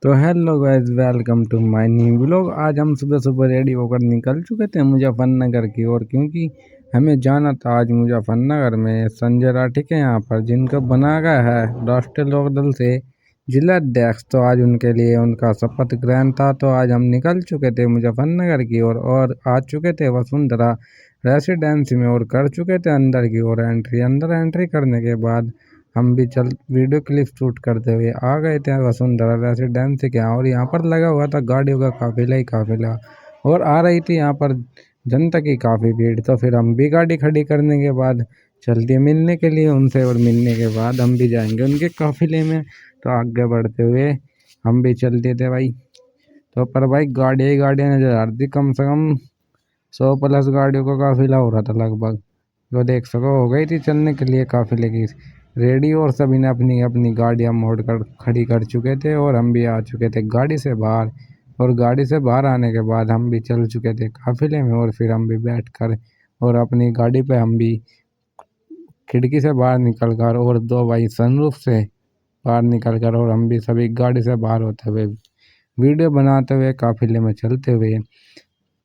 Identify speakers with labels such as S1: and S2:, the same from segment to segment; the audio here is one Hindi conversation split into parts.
S1: तो hello guys, welcome to my new vlog. आज हम सुबह सुबह रेडी होकर निकल चुके थे मुजफ्फरनगर की ओर, क्योंकि हमें जाना था आज मुजफ्फरनगर में संजय राठी के यहाँ पर, जिनको बना गया है राष्ट्रीय लोकदल से जिला अध्यक्ष। तो आज उनके लिए उनका शपथ ग्रहण था। तो आज हम निकल चुके थे मुजफ्फरनगर की ओर और आ चुके थे वसुंधरा रेसिडेंसी में और कर चुके थे अंदर की ओर एंट्री। अंदर एंट्री करने के बाद हम भी चल वीडियो क्लिप शूट करते हुए आ गए थे वसुंधरा रेसिडेंसी के यहाँ। और यहाँ पर लगा हुआ था गाड़ियों का काफिला ही काफिला, और आ रही थी यहाँ पर जनता की काफ़ी भीड़। तो फिर हम भी गाड़ी खड़ी करने के बाद चल दिए मिलने के लिए उनसे, और मिलने के बाद हम भी जाएंगे उनके काफिले में। तो आगे बढ़ते हुए हम भी चल दिए थे भाई। तो पर भाई गाड़ियाँ नजर आ रही थी, कम से कम 100+ गाड़ियों का काफिला हो रहा था लगभग। जो देख सको हो गई थी चलने के लिए काफिले की रेडी, और सभी ने अपनी अपनी गाड़ियां मोड़ कर खड़ी कर चुके थे। और हम भी आ चुके थे गाड़ी से बाहर, और गाड़ी से बाहर आने के बाद हम भी चल चुके थे काफिले में। और फिर हम भी बैठ कर और अपनी गाड़ी पे हम भी खिड़की से बाहर निकल कर, और दो भाई सनरूफ से बाहर निकल कर, और हम भी सभी गाड़ी से बाहर होते हुए वीडियो बनाते हुए काफिले में चलते हुए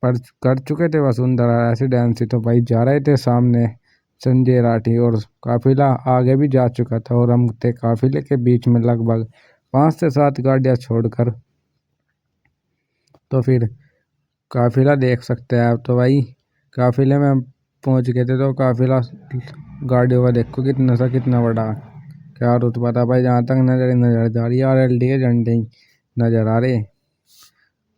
S1: पर कर चुके थे वसुंधरा रेसिडेंसी। तो भाई जा रहे थे सामने संजय राठी, और काफिला आगे भी जा चुका था, और हम थे काफिले के बीच में लगभग 5 से 7 गाड़ियां छोड़कर। तो फिर काफिला देख सकते हैं आप। तो भाई काफिले में हम पहुंच गए थे। तो काफिला गाड़ियों का देखो कितना बड़ा, क्या रुतबा था भाई। जहाँ तक नजर जा रही है RLD के झंडे ही नजर आ रहे।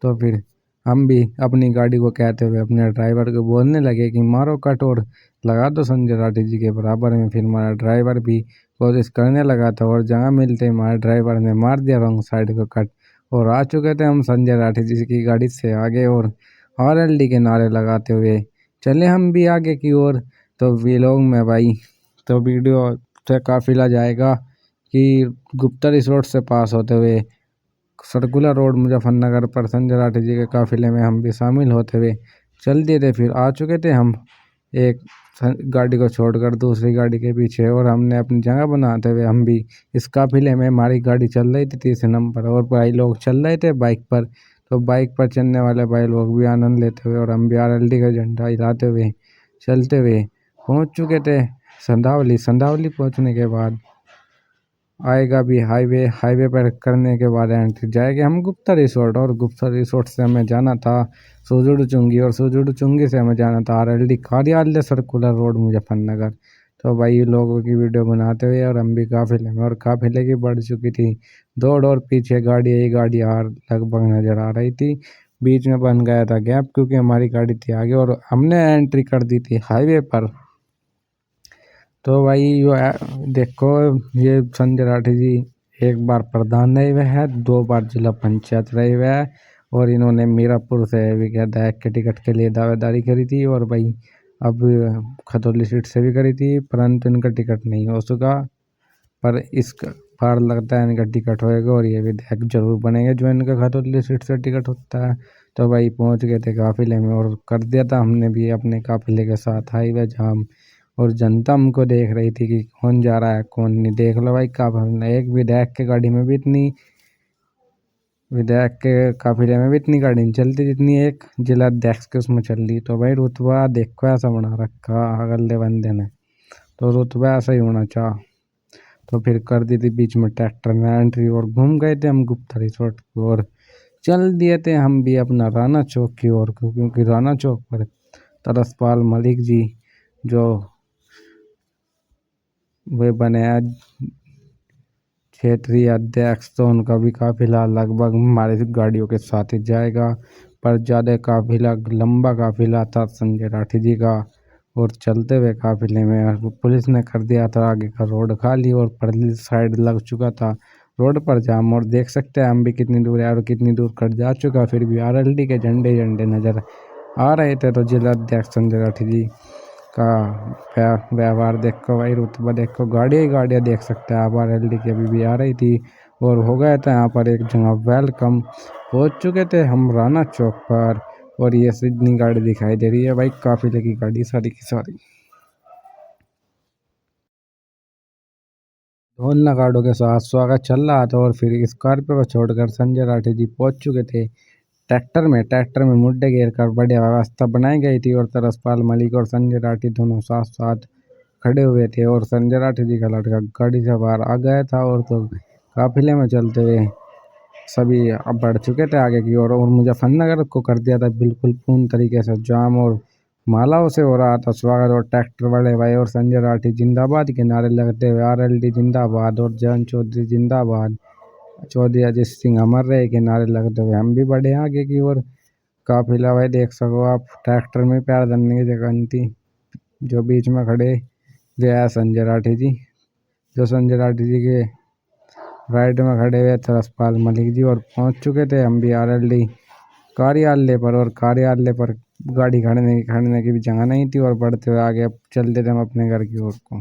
S1: तो फिर हम भी अपनी गाड़ी को कहते हुए अपने ड्राइवर को बोलने लगे कि मारो कट और लगा दो संजय राठी जी के बराबर में। फिर हमारा ड्राइवर भी कोशिश करने लगा था, और जगह मिलते ही हमारे ड्राइवर ने मार दिया रॉन्ग साइड को कट, और आ चुके थे हम संजय राठी जी की गाड़ी से आगे, और RLD के नारे लगाते हुए चले हम भी आगे की ओर। तो व्लॉग में भाई तो वीडियो से काफिला जाएगा कि गुप्ता रिसोर्ट से पास होते हुए सर्कुलर रोड मुजफ्फरनगर पर संजय राठी जी के काफिले में हम भी शामिल होते हुए चल दिए थे। फिर आ चुके थे हम एक गाड़ी को छोड़कर दूसरी गाड़ी के पीछे, और हमने अपनी जगह बनाते हुए हम भी इस काफिले में, हमारी गाड़ी चल रही थी 30 नंबर, और भाई लोग चल रहे थे बाइक पर। तो बाइक पर चलने वाले भाई लोग भी आनंद लेते हुए, और हम भी RLD का झंडा हिलाते हुए चलते हुए पहुंच चुके थे संधावली पहुंचने के बाद आएगा भी हाईवे पर करने के बाद एंट्री जाएंगे हम गुप्ता रिसोर्ट, और गुप्ता रिसोर्ट से हमें जाना था सुजुड़ चुंगी, और सुजुड़ चुंगी से हमें जाना था RLD कार्यालय सर्कुलर रोड मुजफ्फरनगर। तो भाई लोगों की वीडियो बनाते हुए और हम भी काफिले में, और काफिले की बढ़ चुकी थी दौड़, और पीछे गाड़ी ही गाड़ी लगभग नजर आ रही थी। बीच में बन गया था गैप, क्योंकि हमारी गाड़ी थी आगे और हमने एंट्री कर दी थी हाईवे पर। तो भाई देखो, ये संजय राठी जी एक बार प्रधान रहे हुए हैं, 2 बार जिला पंचायत रहे हुए हैं, और इन्होंने मीरापुर से विधायक के टिकट के लिए दावेदारी करी थी, और भाई अब खतौली सीट से भी करी थी, परंतु इनका टिकट नहीं हो सका। पर इस बार लगता है इनका टिकट होएगा, और ये विधायक जरूर बनेंगे जो इनका खतौली सीट से टिकट होता है। तो भाई पहुंच गए थे काफिले में, और कर दिया था हमने भी अपने काफिले के साथ हाईवे जाम, और जनता हमको देख रही थी कि कौन जा रहा है कौन नहीं। देख लो भाई काफिला, एक विधायक के गाड़ी में भी इतनी, विधायक के काफिले में भी इतनी गाड़ी नहीं चलती जितनी एक जिला अध्यक्ष के उसमें चल रही। तो भाई रुतबा देखो ऐसा बना रखा अगले बंदे ने, तो रुतबा ऐसा ही होना चाह। तो फिर कर दी थी बीच में ट्रैक्टर में एंट्री, और घूम गए थे हम गुप्ता रिसोर्ट की ओर। चल दिए थे हम भी अपना राना चौक की ओर, क्योंकि राना चौक पर तरसपाल मलिक जी जो वे बने हैं क्षेत्रीय अध्यक्ष, तो उनका भी काफिला लगभग हमारी गाड़ियों के साथ ही जाएगा। पर ज़्यादा काफिला, लंबा काफिला था संजय राठी जी का, और चलते हुए काफिले में पुलिस ने कर दिया था आगे का रोड खाली, और परली साइड लग चुका था रोड पर जाम। और देख सकते हैं हम भी कितनी दूर है और कितनी दूर कट जा चुका, फिर भी RLD के झंडे झंडे नज़र आ रहे थे। तो जिला अध्यक्ष संजय राठी जी का व्यवहार देखो भाई, रुतबा देखो, गाड़ियाँ देख सकते हैं आप। RLD की अभी भी आ रही थी, और हो गया था यहाँ पर एक जगह वेलकम। पहुँच चुके थे हम राना चौक पर, और ये सिडनी गाड़ी दिखाई दे रही है भाई, काफिले की गाड़ी सारी की सारी। ढोल नगाड़ों के साथ स्वागत चल रहा था और फिर स्कॉर्पियो को छोड़कर संजय राठी जी पहुंच चुके थे ट्रैक्टर में मुड्डे घेर कर बढ़िया व्यवस्था बनाई गई थी और तरसपाल मलिक और संजय राठी दोनों साथ साथ खड़े हुए थे और संजय राठी जी का लड़का गाड़ी से बाहर आ गया था और तो काफिले में चलते हुए सभी अब बढ़ चुके थे आगे की ओर और मुजफ्फरनगर को कर दिया था बिल्कुल पूर्ण तरीके से जाम और मालाओं से हो रहा था स्वागत और ट्रैक्टर बड़े भाई और संजय राठी जिंदाबाद के नारे लगते हुए RLD जिंदाबाद और जयंत चौधरी जिंदाबाद चौधरी अजीत सिंह अमर रहे के नारे लगते हुए हम भी बढ़े आगे की ओर काफिला भाई देख सको आप ट्रैक्टर में पैर धरने की जगह नहीं थी जो बीच में खड़े वे है संजय राठी जी जो संजय राठी जी के राइट में खड़े हुए थे रसपाल मलिक जी और पहुंच चुके थे हम भी RLD कार्यालय पर और कार्यालय पर गाड़ी खड़ने की भी जगह नहीं थी और बढ़ते हुए आगे अब चलते थे हम अपने घर की ओर को।